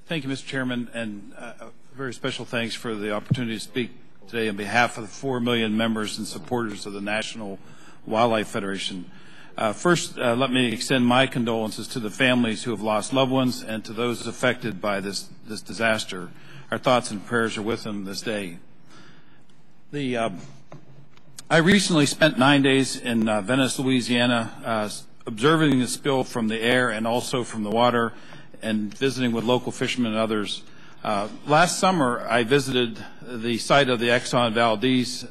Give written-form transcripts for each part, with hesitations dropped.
Thank you, Mr. Chairman, and very special thanks for the opportunity to speak today on behalf of the 4 million members and supporters of the National Wildlife Federation. First, let me extend my condolences to the families who have lost loved ones and to those affected by this disaster. Our thoughts and prayers are with them this day. I recently spent 9 days in Venice, Louisiana, observing the spill from the air and also from the water, and visiting with local fishermen and others. Last summer, I visited the site of the Exxon Valdez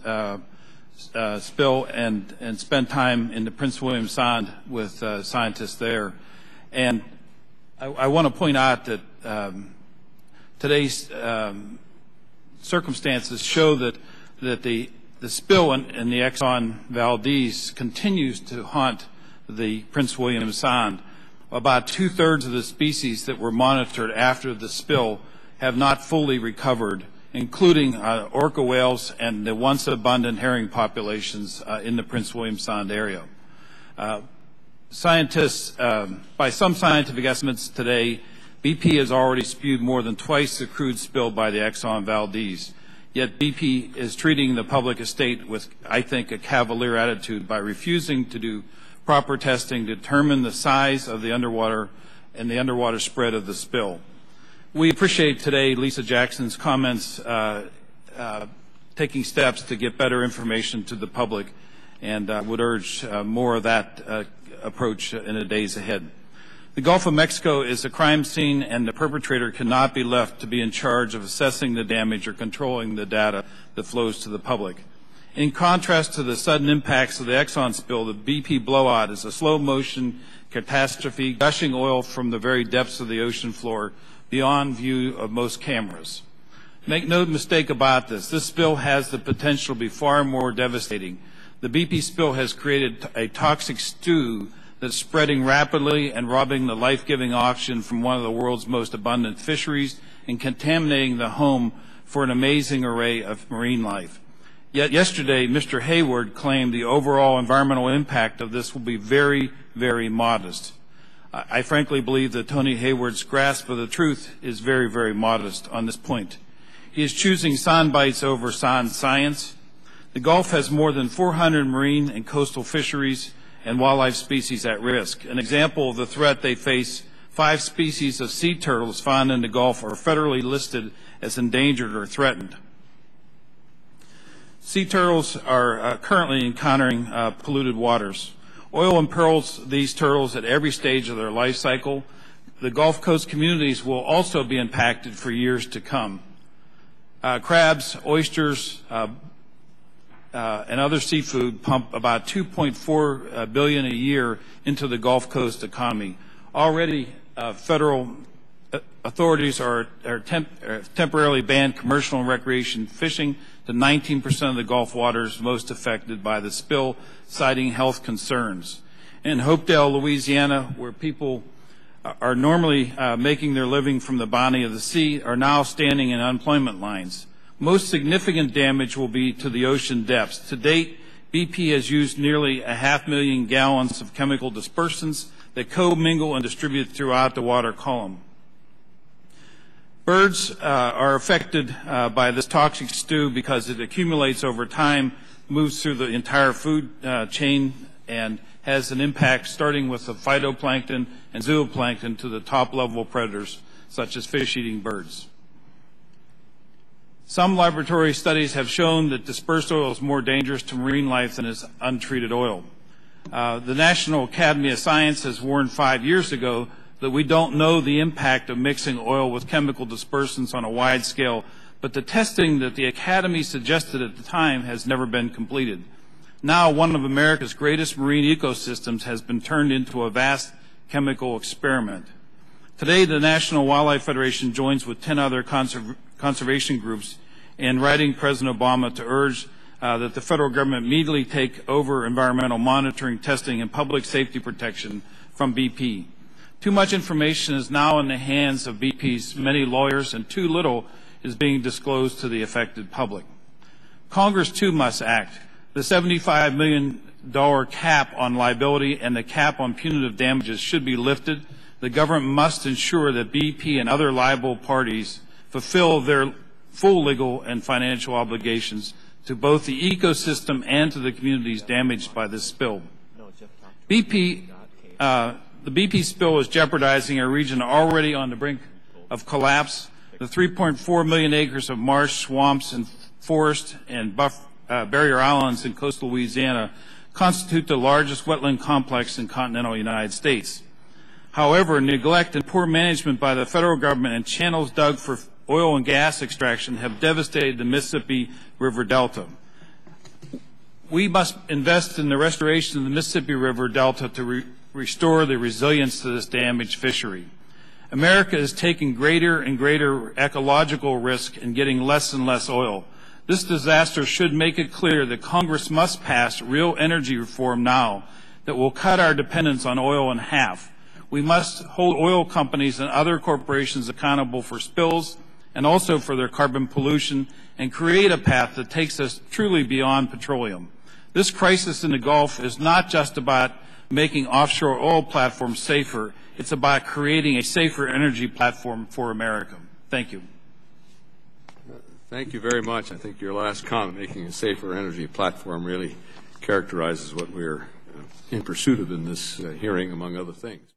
spill and spent time in the Prince William Sound with scientists there. And I want to point out that today's circumstances show that the spill in the Exxon Valdez continues to haunt the Prince William Sound. About 2/3 of the species that were monitored after the spill have not fully recovered, including orca whales and the once abundant herring populations in the Prince William Sound area. Scientists, by some scientific estimates today, BP has already spewed more than twice the crude spill by the Exxon Valdez. Yet BP is treating the public estate with, I think, a cavalier attitude by refusing to do proper testing to determine the size of the underwater and the underwater spread of the spill. We appreciate today Lisa Jackson's comments taking steps to get better information to the public, and would urge more of that approach in the days ahead. The Gulf of Mexico is a crime scene, and the perpetrator cannot be left to be in charge of assessing the damage or controlling the data that flows to the public. In contrast to the sudden impacts of the Exxon spill, the BP blowout is a slow-motion catastrophe, gushing oil from the very depths of the ocean floor beyond view of most cameras. Make no mistake about this. This spill has the potential to be far more devastating. The BP spill has created a toxic stew that's spreading rapidly and robbing the life-giving oxygen from one of the world's most abundant fisheries and contaminating the home for an amazing array of marine life. Yet yesterday, Mr. Hayward claimed the overall environmental impact of this will be very, very modest. I frankly believe that Tony Hayward's grasp of the truth is very, very modest on this point. He is choosing sound bites over sound science. The Gulf has more than 400 marine and coastal fisheries and wildlife species at risk. An example of the threat they face, 5 species of sea turtles found in the Gulf are federally listed as endangered or threatened. Sea turtles are currently encountering polluted waters. Oil imperils these turtles at every stage of their life cycle. The Gulf Coast communities will also be impacted for years to come. Crabs, oysters, and other seafood pump about $2.4 billion a year into the Gulf Coast economy. Already, federal authorities are temporarily banned commercial and recreation fishing to 19% of the Gulf waters most affected by the spill, citing health concerns. In Hopedale, Louisiana, where people are normally making their living from the bounty of the sea, are now standing in unemployment lines. Most significant damage will be to the ocean depths. To date, BP has used nearly 500,000 gallons of chemical dispersants that commingle and distribute throughout the water column. Birds are affected by this toxic stew because it accumulates over time, moves through the entire food chain, and has an impact starting with the phytoplankton and zooplankton to the top-level predators, such as fish-eating birds. Some laboratory studies have shown that dispersed oil is more dangerous to marine life than is untreated oil. The National Academy of Science has warned 5 years ago that we don't know the impact of mixing oil with chemical dispersants on a wide scale, but the testing that the Academy suggested at the time has never been completed. Now, one of America's greatest marine ecosystems has been turned into a vast chemical experiment. Today, the National Wildlife Federation joins with 10 other conservation groups in writing President Obama to urge that the federal government immediately take over environmental monitoring, testing, and public safety protection from BP. Too much information is now in the hands of BP's many lawyers, and too little is being disclosed to the affected public. Congress, too, must act. The $75 million cap on liability and the cap on punitive damages should be lifted. the government must ensure that BP and other liable parties fulfill their full legal and financial obligations to both the ecosystem and to the communities damaged by this spill. The BP spill is jeopardizing a region already on the brink of collapse. The 3.4 million acres of marsh, swamps, and forest and barrier islands in coastal Louisiana constitute the largest wetland complex in continental United States. However, neglect and poor management by the federal government and channels dug for oil and gas extraction have devastated the Mississippi River Delta. We must invest in the restoration of the Mississippi River Delta to restore the resilience to this damaged fishery. America is taking greater and greater ecological risk and getting less and less oil. This disaster should make it clear that Congress must pass real energy reform now that will cut our dependence on oil in half. We must hold oil companies and other corporations accountable for spills and also for their carbon pollution, and create a path that takes us truly beyond petroleum. This crisis in the Gulf is not just about making offshore oil platforms safer. It's about creating a safer energy platform for America. Thank you. Thank you very much. I think your last comment, making a safer energy platform, really characterizes what we're in pursuit of in this hearing, among other things.